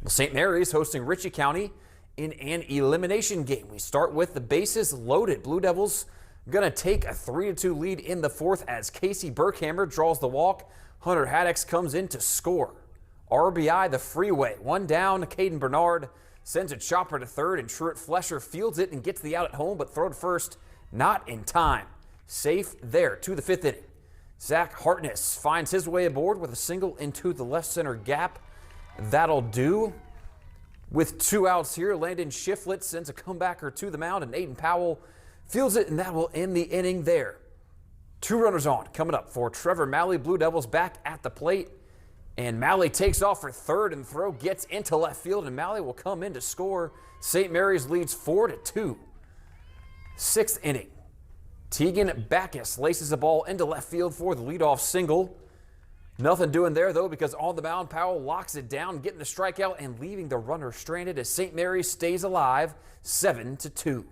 St. Mary's hosting Ritchie County in an elimination game. We start with the bases loaded. Blue Devils going to take a 3-2 lead in the fourth as Casey Burkhammer draws the walk. Hunter Haddix comes in to score. RBI the freeway. One down. Caden Bernard sends a chopper to third, and Truett Flesher fields it and gets the out at home, but throw to first not in time. Safe there to the fifth inning. Zach Hartness finds his way aboard with a single into the left center gap. That'll do. With two outs here, Landon Shiflett sends a comebacker to the mound, and Aiden Powell fields it, and that will end the inning there. Two runners on coming up for Trevor Malley. Blue Devils back at the plate, and Malley takes off for third, and the throw gets into left field, and Malley will come in to score. St. Mary's leads 4-2. Sixth inning. Tegan Backus laces the ball into left field for the leadoff single. Nothing doing there, though, because on the mound, Powell locks it down, getting the strikeout and leaving the runner stranded as St. Mary's stays alive 7-2.